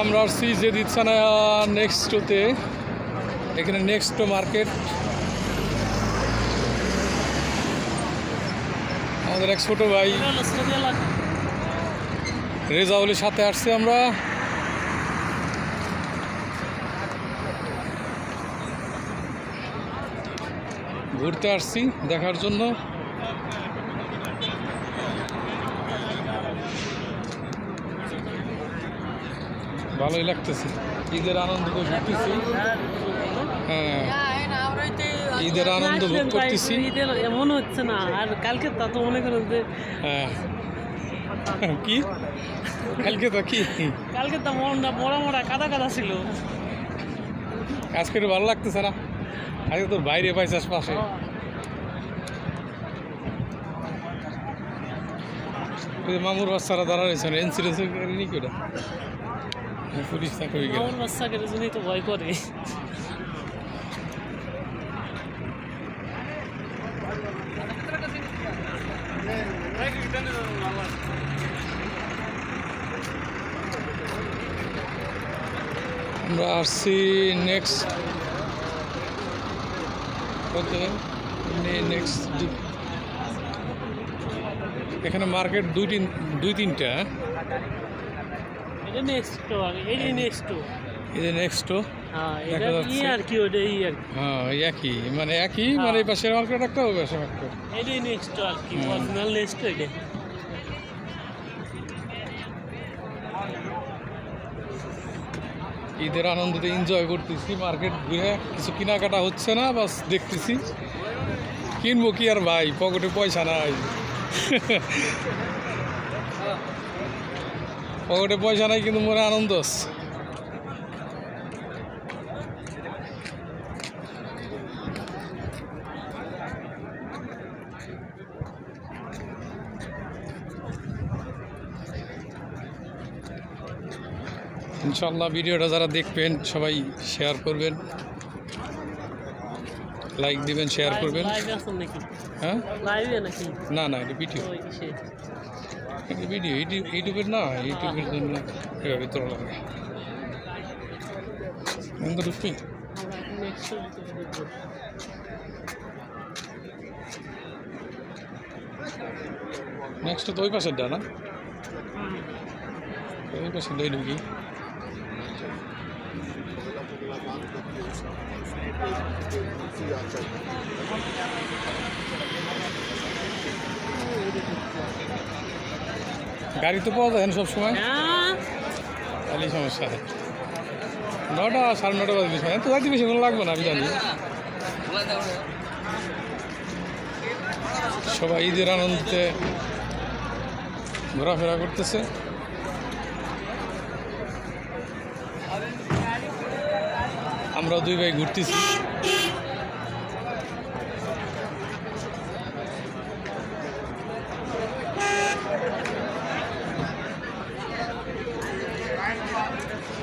আমরা আসছি যে দিচ্ছানা নেক্সটোতে। এখানে নেক্সটো মার্কেট। আমাদের এক ছোট ভাই রেজাউলের সাথে আসছি আমরা। ঘুরতে আসছি দেখার জন্য। ভালোই লাগতেছে, ঈদের আনন্দ ঘুরতেছি। হ্যাঁ, ঈদের আনন্দ ভোগ করতেছি। এমন হচ্ছে না আর কালকে তা তো মনে করেন যে হ্যাঁ কি কালকে তো কি কালকে তো মনটা মোড়া মোড়া কাদা কাদা ছিল। আজকে ভালো লাগতেছে না? আজকে তোর বাইরে পাইছিস পাশে। মামুর বাচ্চারা দাঁড়া রয়েছে না, ইন্সুরেন্স নি কেটা পুলিশ থাকে হয়ে গেল। মামুর বাচ্চাকে জন্যই তো ভয় করে। আমরা আসছি নেক্সট এখানে মার্কেট দুই তিনটা। এটা নেক্সট এই নেক্সট এই যে নেক্সট হ্যাঁ এটা ই আর কি ওটা ই আর কি। হ্যাঁ একই মানে মানে এই পাশের মার্কেট একটা ওই পাশের মার্কেট। এটাই নেক্সট আর কি অরিজিনাল নেক্সট এটা। ঈদের আনন্দতে এনজয় করতেছি। মার্কেট ঘুরে কিছু কেনাকাটা হচ্ছে না, বাস দেখতেছি। কিনবো কি আর ভাই, পকেটে পয়সা নাই। পকেটে পয়সা নাই কিন্তু মনে আনন্দ আছে। ইনশাল্লাহ ভিডিওটা যারা দেখবেন সবাই শেয়ার করবেন, লাইক দিবেন, শেয়ার করবেন। হ্যাঁ না না এটা ভিডিও, এটা ভিডিও ইউটিউবের না, ইউটিউবের জন্য এভাবে তোলা লাগে। নেক্সট তো ওই পাশেরটা না, ওই পাশে লই ঢুকি। গাড়ি তো পাওয়া যায় না সবসময়, খালি সমস্যা। 9টা 9:30 বাজে সময় তো যাইতে বেশি কোনো লাগবে না, আমি জানি। সবাই ঈদের আনন্দে ঘোরাফেরা করতেছে। আমরা দুই ভাই ঘুরতেছি।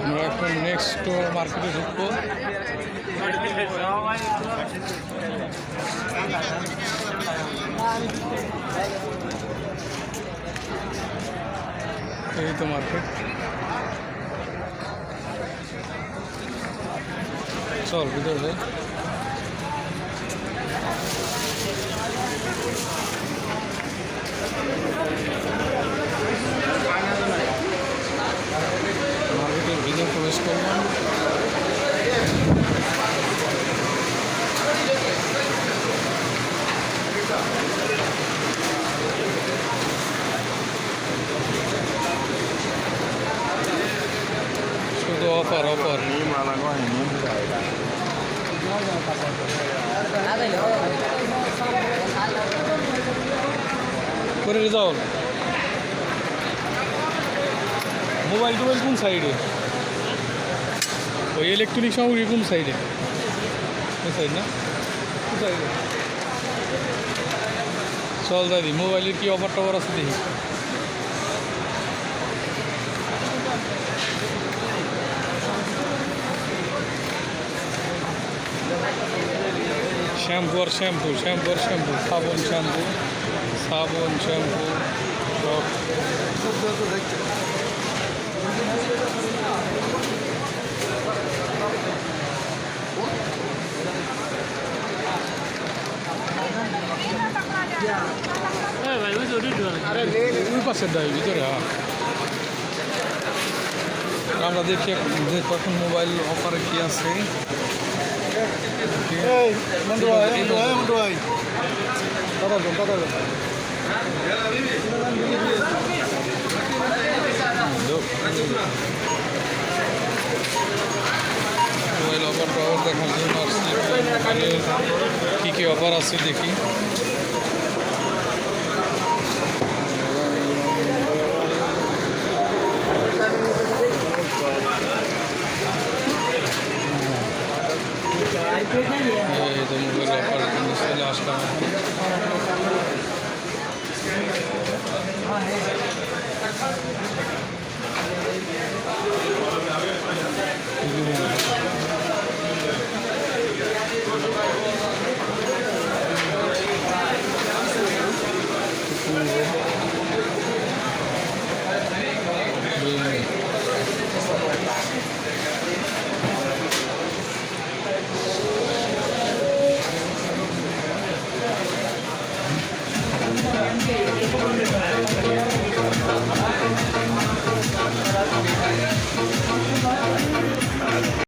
আমরা এখন নেক্সট মার্কেটে ঢুকবো। এই তো মার্কেট, চল ভিতরে যাই। মার্কেটের ভিতরে প্রবেশ করলাম। শুধু অফার অফার। করে যাও। মোবাইল টোবাইল কোন সাইডে? ওই ইলেকট্রনিক সামগ্রী কোন সাইডে? ওই সাইড না, কোন সাইডে? চল দাদি, মোবাইলের কি অফার টফার আছে দেখি। শ্যাম্পু আর শ্যাম্পু, শ্যাম্পু আর শ্যাম্পু, সাবন শ্যাম্পু, সাবন শ্যাম্পু সব। ওই পাশের দায় ভিতরে আমরা দেখি যে তখন মোবাইল অফারে কি আছে মোবাইল অফার টাওয়ার দেখার জন্য আসছি মোবাইলের কী কী অফার আছে দেখি এই তো মোবাইল অফারের জন্য চলে আসলাম